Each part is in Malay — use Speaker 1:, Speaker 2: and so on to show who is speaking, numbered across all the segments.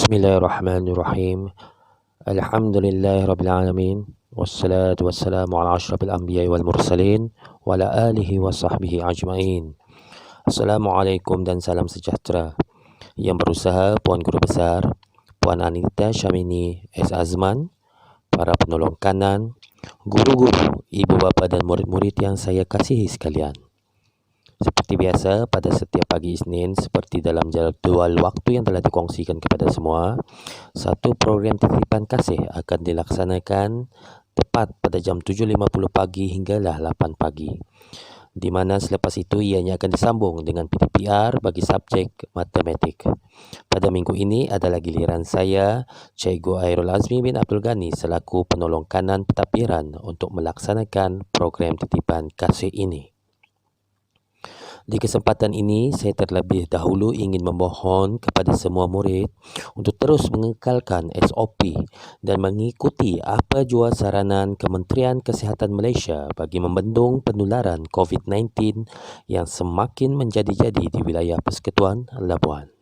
Speaker 1: Bismillahirrahmanirrahim. Alhamdulillahirrabbilalamin. Wassalatu wassalamu ala ashrafil anbiya wal mursalin wa ala alihi wa sahbihi ajma'in. Assalamualaikum dan salam sejahtera. Yang berusaha Puan Guru Besar, Puan Anita Syamini S. Azman, para penolong kanan, guru-guru, ibu bapa dan murid-murid yang saya kasihi sekalian. Seperti biasa, pada setiap pagi Isnin, seperti dalam jadual waktu yang telah dikongsikan kepada semua, satu program titipan kasih akan dilaksanakan tepat pada jam 7.50 pagi hinggalah 8 pagi. Di mana selepas itu ianya akan disambung dengan PDPR bagi subjek matematik. Pada minggu ini adalah giliran saya, Cikgu Airul Azmi bin Abdul Ghani selaku penolong kanan pentadbiran untuk melaksanakan program titipan kasih ini. Di kesempatan ini, saya terlebih dahulu ingin memohon kepada semua murid untuk terus mengekalkan SOP dan mengikuti apa jua saranan Kementerian Kesihatan Malaysia bagi membendung penularan COVID-19 yang semakin menjadi-jadi di wilayah Persekutuan Labuan.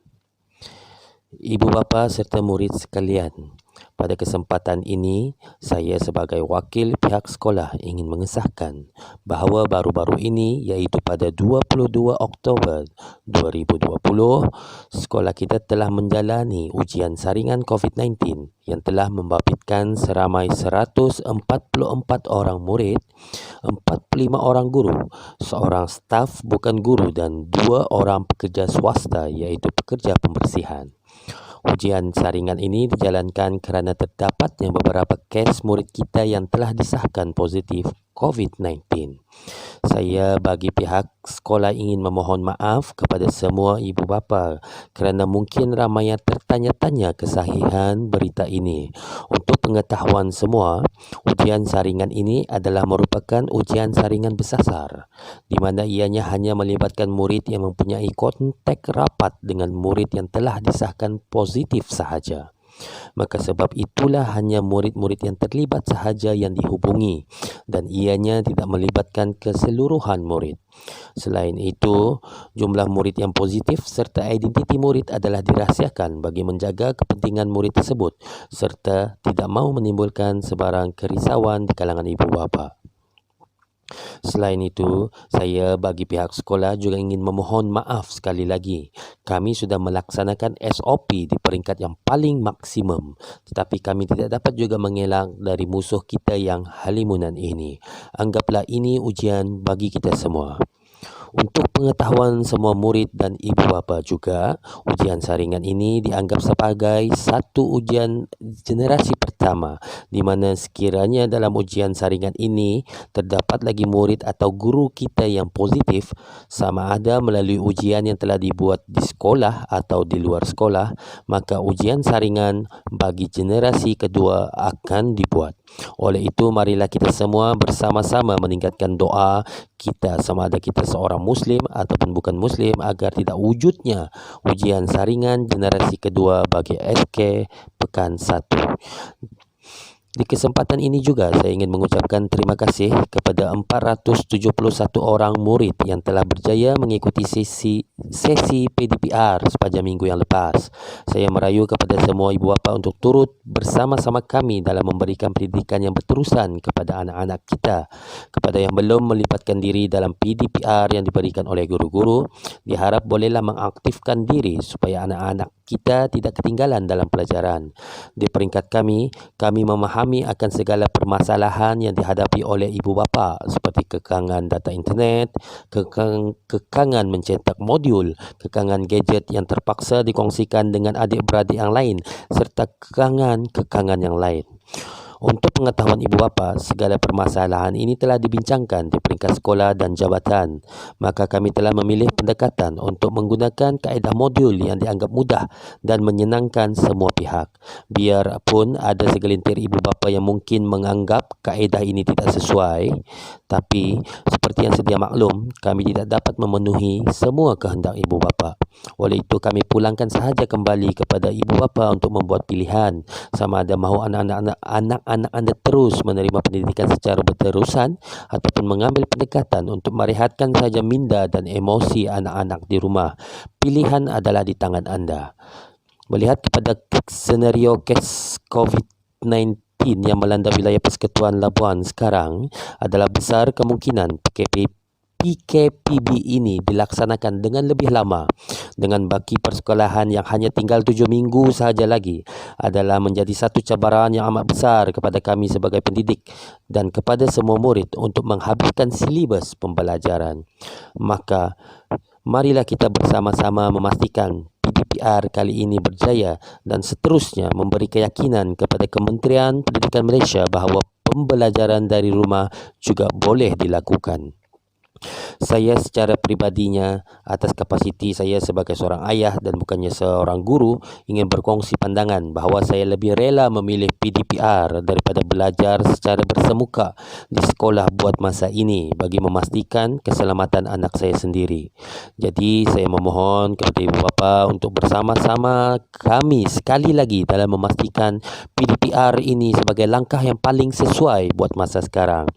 Speaker 1: Ibu bapa serta murid sekalian, pada kesempatan ini, saya sebagai wakil pihak sekolah ingin mengesahkan bahawa baru-baru ini, iaitu pada 22 Oktober 2020, sekolah kita telah menjalani ujian saringan COVID-19 yang telah membabitkan seramai 144 orang murid, 45 orang guru, seorang staf bukan guru dan 2 orang pekerja swasta iaitu pekerja pembersihan. Ujian saringan ini dijalankan kerana terdapatnya beberapa kes murid kita yang telah disahkan positif COVID-19. Saya bagi pihak sekolah ingin memohon maaf kepada semua ibu bapa kerana mungkin ramai yang tertanya-tanya kesahihan berita ini. Untuk pengetahuan semua, ujian saringan ini adalah merupakan ujian saringan bersasar di mana ianya hanya melibatkan murid yang mempunyai kontak rapat dengan murid yang telah disahkan positif sahaja. Maka sebab itulah hanya murid-murid yang terlibat sahaja yang dihubungi dan ianya tidak melibatkan keseluruhan murid. Selain itu, jumlah murid yang positif serta identiti murid adalah dirahsiakan bagi menjaga kepentingan murid tersebut serta tidak mahu menimbulkan sebarang kerisauan di kalangan ibu bapa. Selain itu, saya bagi pihak sekolah juga ingin memohon maaf sekali lagi. Kami sudah melaksanakan SOP di peringkat yang paling maksimum, tetapi kami tidak dapat juga mengelak dari musuh kita yang halimunan ini. Anggaplah ini ujian bagi kita semua. Untuk pengetahuan semua murid dan ibu bapa juga, ujian saringan ini dianggap sebagai satu ujian generasi pertama di mana sekiranya dalam ujian saringan ini terdapat lagi murid atau guru kita yang positif, sama ada melalui ujian yang telah dibuat di sekolah atau di luar sekolah, maka ujian saringan bagi generasi kedua akan dibuat. Oleh itu, marilah kita semua bersama-sama meningkatkan doa kita sama ada kita seorang Muslim ataupun bukan Muslim agar tidak wujudnya ujian saringan generasi kedua bagi SK Pekan 1. Di kesempatan ini juga saya ingin mengucapkan terima kasih kepada 471 orang murid yang telah berjaya mengikuti sesi PDPR sepanjang minggu yang lepas. Saya merayu kepada semua ibu bapa untuk turut bersama-sama kami dalam memberikan pendidikan yang berterusan kepada anak-anak kita. Kepada yang belum melibatkan diri dalam PDPR yang diberikan oleh guru-guru, diharap bolehlah mengaktifkan diri supaya anak-anak kita tidak ketinggalan dalam pelajaran. Di peringkat kami memahami akan segala permasalahan yang dihadapi oleh ibu bapa seperti kekangan data internet, kekangan mencetak modul, kekangan gadget yang terpaksa dikongsikan dengan adik-beradik yang lain serta kekangan yang lain. Untuk pengetahuan ibu bapa, segala permasalahan ini telah dibincangkan di peringkat sekolah dan jabatan. Maka kami telah memilih pendekatan untuk menggunakan kaedah modul yang dianggap mudah dan menyenangkan semua pihak. Biarpun ada segelintir ibu bapa yang mungkin menganggap kaedah ini tidak sesuai, tapi seperti yang sedia maklum, kami tidak dapat memenuhi semua kehendak ibu bapa. Oleh itu, kami pulangkan sahaja kembali kepada ibu bapa untuk membuat pilihan sama ada mahu anak-anak anda terus menerima pendidikan secara berterusan ataupun mengambil pendekatan untuk merehatkan sahaja minda dan emosi anak-anak di rumah. Pilihan adalah di tangan anda. Melihat kepada senario kes COVID-19 yang melanda wilayah Persekutuan Labuan sekarang, adalah besar kemungkinan PKPB ini dilaksanakan dengan lebih lama, dengan baki persekolahan yang hanya tinggal 7 minggu sahaja lagi, adalah menjadi satu cabaran yang amat besar kepada kami sebagai pendidik dan kepada semua murid untuk menghabiskan silibus pembelajaran. Maka marilah kita bersama-sama memastikan PDPR kali ini berjaya dan seterusnya memberi keyakinan kepada Kementerian Pendidikan Malaysia bahawa pembelajaran dari rumah juga boleh dilakukan. Saya secara peribadinya, atas kapasiti saya sebagai seorang ayah dan bukannya seorang guru, ingin berkongsi pandangan bahawa saya lebih rela memilih PDPR daripada belajar secara bersemuka di sekolah buat masa ini bagi memastikan keselamatan anak saya sendiri. Jadi saya memohon kepada ibu bapa untuk bersama-sama kami sekali lagi dalam memastikan PDPR ini sebagai langkah yang paling sesuai buat masa sekarang,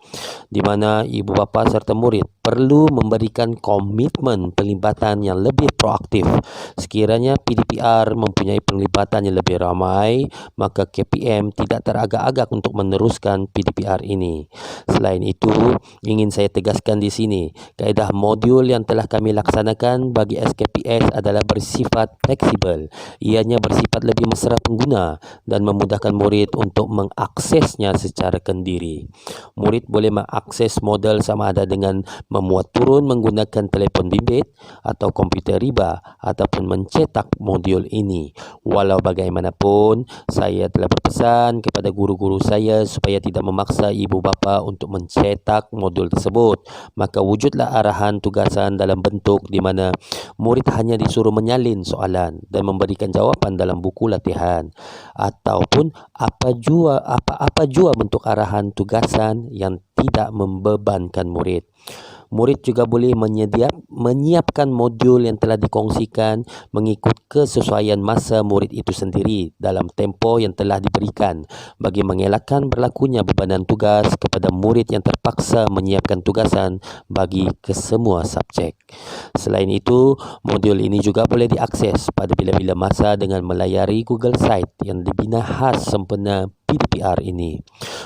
Speaker 1: di mana ibu bapa serta murid perlu memberikan komitmen pelibatan yang lebih proaktif. Sekiranya PDPR mempunyai pelibatan yang lebih ramai, maka KPM tidak teragak-agak untuk meneruskan PDPR ini. Selain itu, ingin saya tegaskan di sini, kaedah modul yang telah kami laksanakan bagi SKPS adalah bersifat fleksibel. Ianya bersifat lebih mesra pengguna dan memudahkan murid untuk mengaksesnya secara kendiri. Murid boleh mengakses model sama ada dengan memuat turun menggunakan telefon bimbit atau komputer riba ataupun mencetak modul ini. Walau bagaimanapun, saya telah berpesan kepada guru-guru saya supaya tidak memaksa ibu bapa untuk mencetak modul tersebut. Maka wujudlah arahan tugasan dalam bentuk di mana murid hanya disuruh menyalin soalan dan memberikan jawapan dalam buku latihan, ataupun apa jua bentuk arahan tugasan yang tidak membebankan murid. Murid juga boleh menyiapkan modul yang telah dikongsikan mengikut kesesuaian masa murid itu sendiri dalam tempoh yang telah diberikan bagi mengelakkan berlakunya bebanan tugas kepada murid yang terpaksa menyiapkan tugasan bagi kesemua subjek. Selain itu, modul ini juga boleh diakses pada bila-bila masa dengan melayari Google Site yang dibina khas sempena PDPR ini.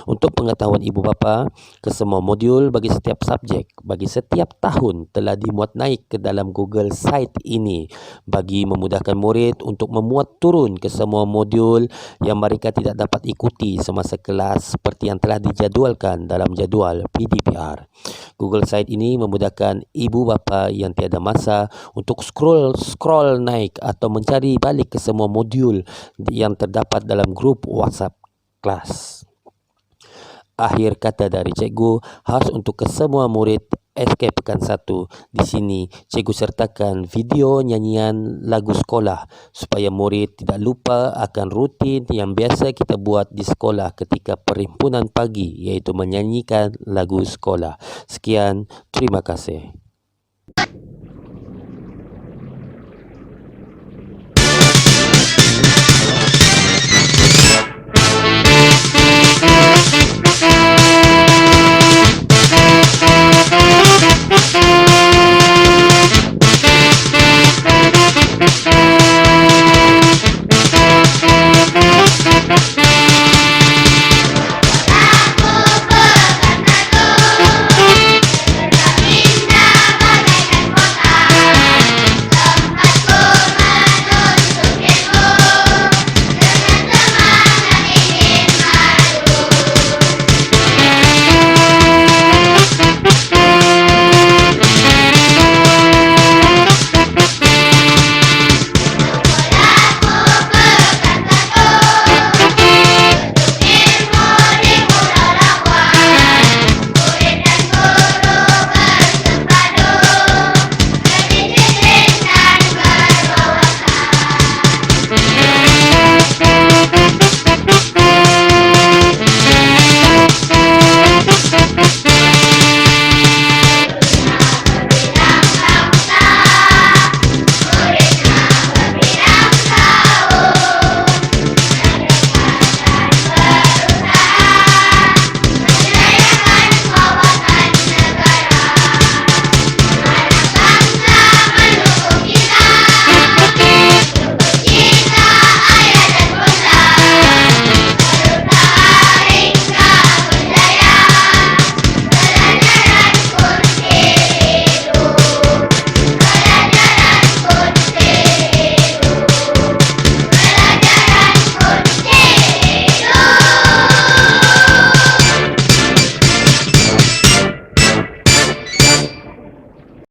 Speaker 1: Untuk pengetahuan ibu bapa, kesemua modul bagi setiap subjek bagi setiap tahun telah dimuat naik ke dalam Google Site ini bagi memudahkan murid untuk memuat turun kesemua modul yang mereka tidak dapat ikuti semasa kelas seperti yang telah dijadualkan dalam jadual PDPR. Google Site ini memudahkan ibu bapa yang tiada masa untuk scroll naik atau mencari balik ke semua modul yang terdapat dalam grup WhatsApp kelas. Akhir kata dari cikgu, khas untuk kesemua murid SK Pekan 1. Di sini, cikgu sertakan video nyanyian lagu sekolah supaya murid tidak lupa akan rutin yang biasa kita buat di sekolah ketika perhimpunan pagi, iaitu menyanyikan lagu sekolah. Sekian, terima kasih.